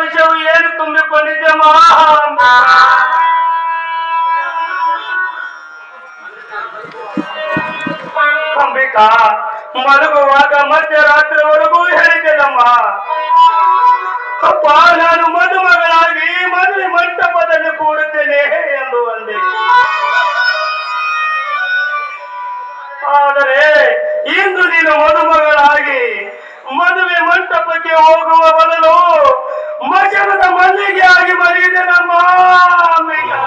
ವಿಷಯವು ಏನು ತುಂಬಿಕೊಂಡಿದ್ದೆ ಅಂಬಿಕಾ. ಮಲಗುವಾಗ ಮಧ್ಯರಾತ್ರಿವರೆಗೂ ಹೇಳಿದ್ದೆನಮ್ಮ, ಅಪ್ಪ ನಾನು ಮದುಮಗಳಾಗಿ ಮದುವೆ ಮಂಟಪದಲ್ಲಿ ಕೂಡುತ್ತೇನೆ ಎಂದು ಅಂದೆ. ಆದರೆ ಇಂದು ನೀನು ಮದುಮಗಳಾಗಿ ಮದುವೆ ಮಂಟಪಕ್ಕೆ ಹೋಗುವ ಬದಲು ಮಜಲದ ಮಲ್ಲಿಗೆ ಆಗಿ ಮಲಗಿದೆನಮ್ಮ ಅಂಬಿಕಾ.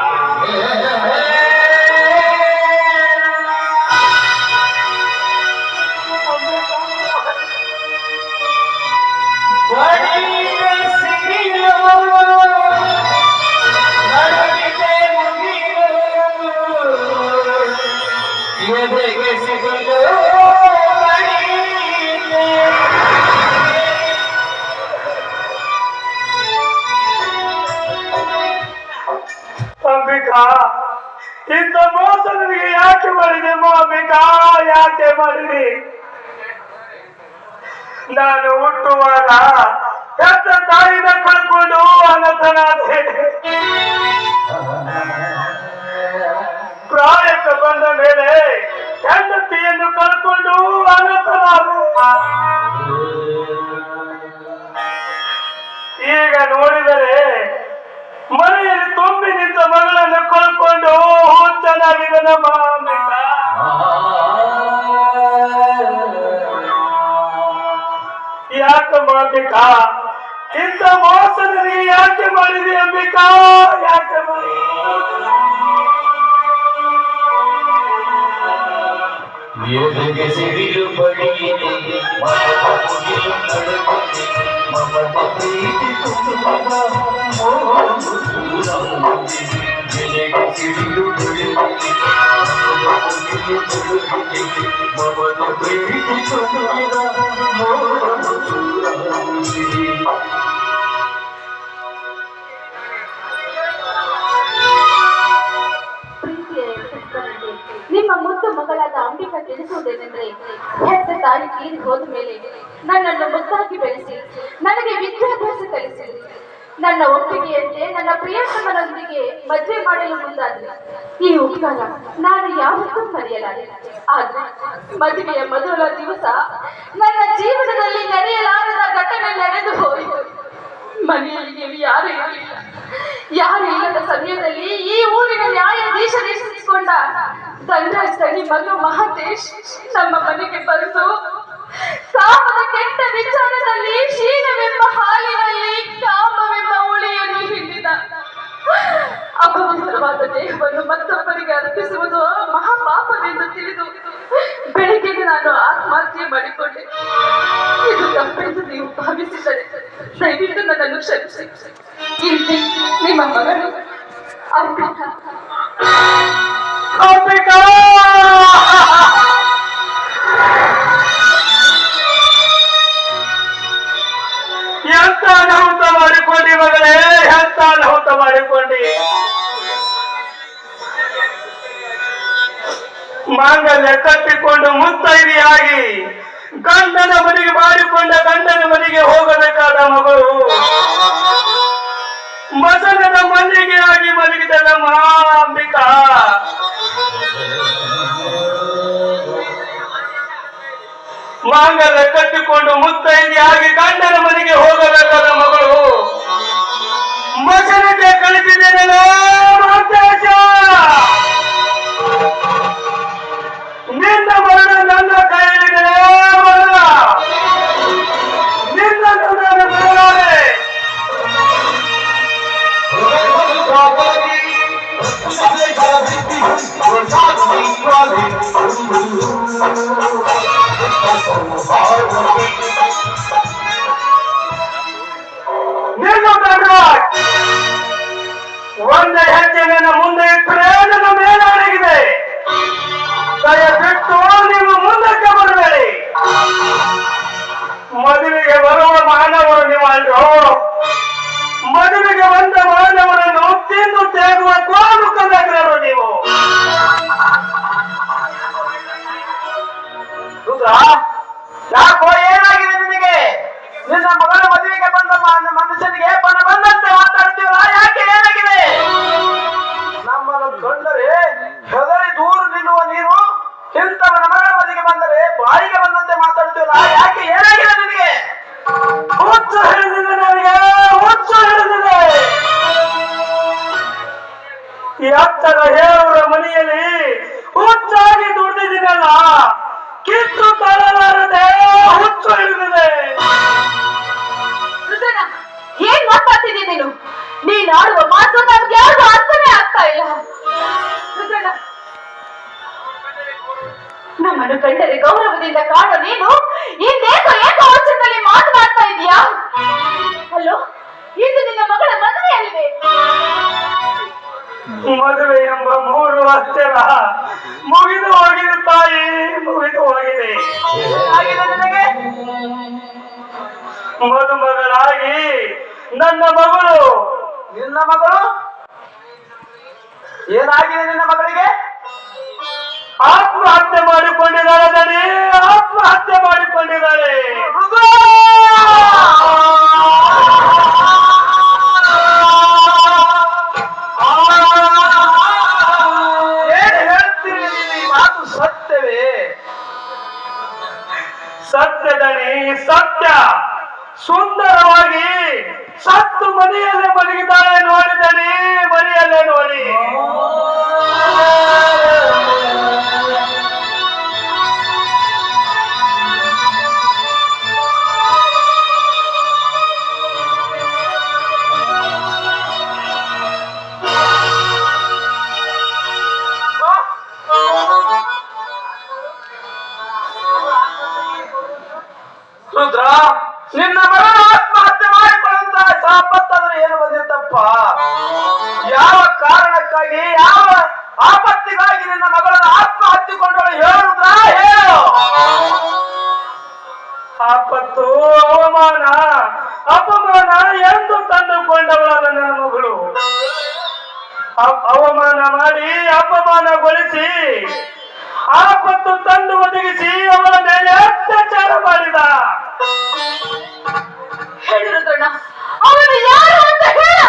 ಅಂಬಿಕಾ, ಇಂಥ ಮೋಸ ನನಗೆ ಯಾಕೆ ಮಾಡಿದೆ ಅಂಬಿಕಾ? ಯಾಕೆ ಮಾಡಿದೆ? ನಾನು ಹುಟ್ಟುವಾಗ ಹೆತ್ತ ತಾಯಿನ ಕಳ್ಕೊಂಡು ಅನರ್ಥನಾದೆ. ಪ್ರಾಯಕ್ಕೆ ಬಂದ ಮೇಲೆ ಹೆಂಡತಿಯನ್ನು ಕಳ್ಕೊಂಡು ಅನರ್ಥನಾದೆ. ಈಗ ನೋಡಿದರೆ ಮನೆಯಲ್ಲಿ ತುಂಬಿ ನಿಂತ ಮಗಳನ್ನು ಕಳ್ಕೊಂಡು ಹುಚ್ಚನಾಗಿದೆ ನಮ್ಮ ಅಂಬಿಕಾ. ಯಾಕಮ್ಮ ಅಂಬಿಕಾ, ಇಂಥ ಮೋಸ ನನಗೆ ಯಾಕೆ ಮಾಡಿದೆ ಅಂಬಿಕಾ? ಯಾಕೆ ಮಾಡಿ? ನಿಮ್ಮ ಮುದ್ದು ಮಗಳಾದ ಅಂಬಿಕಾ ತಿಳಿಸುವುದೇನೆಂದ್ರೆ, ಹೆತ್ತ ತಾಯಿ ತೀರಿ ಹೋದ ಮೇಲೆ ನನ್ನನ್ನು ಮುದ್ದಾಗಿ ಬೆಳೆಸಿ ನನಗೆ ವಿದ್ಯಾಭ್ಯಾಸ ಕಲಿಸಿ ನನ್ನ ಒಪ್ಪಿಗೆಯಂತೆ ನನ್ನ ಪ್ರಿಯತಮನೊಂದಿಗೆ ಮದುವೆ ಮಾಡಲು ಮುಂದಾದ್ರೆ ಈ ಉಪಕಾರ ನಾನು ಯಾವತ್ತೂ ಮರೆಯಲಾರೆ. ಆದ್ರೆ ಮದುವೆಯ ಮೊದಲ ದಿವಸ ನನ್ನ ಜೀವನದಲ್ಲಿ ನಡೆಯಲಾರದ ಘಟನೆ ನಡೆದು ಹೋಯಿತು. ಮನೆಯಲ್ಲಿ ಯಾರು ಇರಲಿಲ್ಲ. ಯಾರು ಇಲ್ಲದ ಸಮಯದಲ್ಲಿ ಈ ಊರಿನ ನ್ಯಾಯಾಧೀಶರಿಸಿಕೊಂಡ ಧನರಾಜ್ ತನಿ ಮಗ ಮಹತೇಶ್ ನಮ್ಮ ಮನೆಗೆ ಬಂದು ಕಾಮದ ಕೆಟ್ಟ ವಿಚಾರದಲ್ಲಿ ಶೀಲವೆಂಬ ಹಾಲಿನಲ್ಲಿ ಕಾಮವೆಂಬ ಹುಳಿಯನ್ನು ಹಿಂಡಿದ. ಅಪವಿತ್ರವಾದ ದೇಹವನ್ನು ಮತ್ತೊಬ್ಬರಿಗೆ ಅರ್ಪಿಸುವುದು ಮಹಾಪಾಪವೆಂದು ತಿಳಿದು ಬೆಳಿಗ್ಗೆ ನಾನು ಆತ್ಮಹತ್ಯೆ ಮಾಡಿಕೊಂಡೆ. ಇದು ತಪ್ಪೆಂದು ನೀವು ಭಾವಿಸಿದರೆ ದಯವಿಟ್ಟು ನನ್ನನ್ನು ಕ್ಷಮಿಸಿ. ಇಲ್ಲಿ ನಿಮ್ಮ ಮಗಳು ಅಂಬಿಕಾ. ಅಂಬಿಕಾ, ಎಂತ ಅನಾಹುತ ಮಾಡಿಕೊಂಡಿ ಮಗಳೇ, ಎಂತ ಅನಾಹುತ ಮಾಡಿಕೊಂಡಿ. ಮಾಂಗಲ್ಯ ಕಟ್ಟಿಕೊಂಡು ಮುತ್ತೈದೆಯಾಗಿ ಗಂಡನ ಮನೆಗೆ ಮಾಡಿಕೊಂಡ ಗಂಡನ ಮನೆಗೆ ಹೋಗಬೇಕಾದ ಮಗಳು ಮಸನದ ಮಲ್ಲಿಗೆಯಾಗಿ ಮಲಗಿದಳಮ್ಮ ಅಂಬಿಕಾ. ಮಾಂಗಲ್ಯ ಕಟ್ಟಿಕೊಂಡು ಮುತ್ತೈದೆಯಾಗಿ ಗಂಡನ ಮನೆಗೆ ಹೋಗಬೇಕಾದ ಮಗಳು ಮಸನಕ್ಕೆ ಕಳಿಸಿದ್ದೇನಲ್ಲ ಮಹತೇಶ. ನಿನ್ನ ಮರಣ ನನ್ನ ಕೈಯಲ್ಲಿದೆ ಮರಣ, ನಿನ್ನನ್ನು ನಾನು ಬಿಡಲಾರೆ. ಒಂದೇ ಹೆಜ್ಜೆ ನನ್ನ ಮುಂದೆ ಇಟ್ಟರೆ ನನ್ನ ಮೇಲಾಗಿದೆ. ದಯವಿಟ್ಟು ನೀವು ಮುಂದಕ್ಕೆ ಬರಬೇಡಿ. ಮದುವೆಗೆ ಬರುವ ಮಾನವರು ನೀವು ಅಲ್ರೋ. ಮದುವೆಗೆ ಬಂದ ಮಾನವರನ್ನು ತಿಂದು ತೇಗುವ ಕೋರುಕರು ನೀವು. ಯಾಕೋ ಏನಾಗಿದೆ ನಿನಗೆ? ನಿನ್ನ ಮಗಳ ಮದುವೆಗೆ ಬಂದ ಮನುಷ್ಯನಿಗೆ ಬಣ ಮನೆಯಲ್ಲಿ ಹುಚ್ಚಾಗಿ ದುಡ್ದಿದ್ದೀನಲ್ಲ, ಕಿತ್ತು ತಳಲಾರದೆ ಹುಚ್ಚು ಹಿಡಿದಿದೆ. ರುದ್ರಣ್ಣ, ಏನ್ ಮಾತಾಡ್ತಿದ್ದೀನಿ ನೀನು? ನೀನ್ ಆಡುವ ಮಾತು ನನ್ಗೆ ಯಾರು ಅರ್ಥನೇ ಆಗ್ತಾ ಇಲ್ಲ. ರುದ್ರಣ್ಣ, ನಮ್ಮನ್ನು ಕಂಡರೆ ಗೌರವದಿಂದ ಕಾಣೋ ನೀನು ಇನ್ನೇಕೋ ಏಕವಚನದಲ್ಲಿ ಮಾತನಾಡ್ತಾ ಇದೀಯಾ? ಅಲ್ಲೋ, ಇದು ನಿನ್ನ ಮಗಳ ಮದುವೆಯಲ್ವೇ? ಮದುವೆ ಎಂಬ 3 ಅಕ್ಷರ ಮುಗಿದು ಹೋಗಿದೆ ತಾಯಿ, ಮುಗಿದು ಹೋಗಿದೆ. ನಿನಗೆ ಮದುಮಗಳಾಗಿ ನನ್ನ ಮಗಳು, ನಿನ್ನ ಮಗಳು ಏನಾಗಿದೆ? ನಿನ್ನ ಮಗಳಿಗೆ ಆತ್ಮಹತ್ಯೆ ಮಾಡಿಕೊಂಡಿದ್ದಾಳೆ ದಣಿ, ಆತ್ಮಹತ್ಯೆ ಮಾಡಿಕೊಂಡಿದ್ದಾಳೆ. ಏನು ಹೇಳ್ತೀರಿ ನೀನು? ಈ ಮಾತು ಸತ್ಯವೇ? ಸತ್ಯ ದಣಿ, ಸತ್ಯ. ಸುಂದರವಾಗಿ ಸತ್ತು ಮನೆಯಲ್ಲೇ ಮಲಗಿದ್ದಾಳೆ ನೋಡಿದಣಿ, ಮನೆಯಲ್ಲೇ ನೋಡಿ. ರುದ್ರ, ನಿನ್ನ ಮಗಳು ಆತ್ಮಹತ್ಯೆ ಮಾಡಿಕೊಳ್ಳುವಂತಹ ಶಾಪತ್ತಾದ್ರೆ ಏನು ಬಂದಿತ್ತಪ್ಪ? ಯಾವ ಕಾರಣಕ್ಕಾಗಿ, ಯಾವ ಆಪತ್ತಿಗಾಗಿ ನಿನ್ನ ಮಗಳನ್ನು ಆತ್ಮಹತ್ಯೆಕೊಂಡಳು? ಹೇಳುದ್ರ, ಹೇಳು. ಆಪತ್ತು, ಅವಮಾನ, ಅಪಮಾನ ಎಂದು ತಂದುಕೊಂಡವಳಲ್ಲ ನನ್ನ ಮಗಳು. ಅವಮಾನ ಮಾಡಿ ಅಪಮಾನಗೊಳಿಸಿ ಆಪತ್ತು ತಂದು ಒದಗಿಸಿ ಅವಳ ಮೇಲೆ ಅತ್ಯಾಚಾರ ಮಾಡಿದ. ಹೇಳು ರುದ್ರಣ್ಣ, ಅವನು ಯಾರು ಅಂತ ಹೇಳು.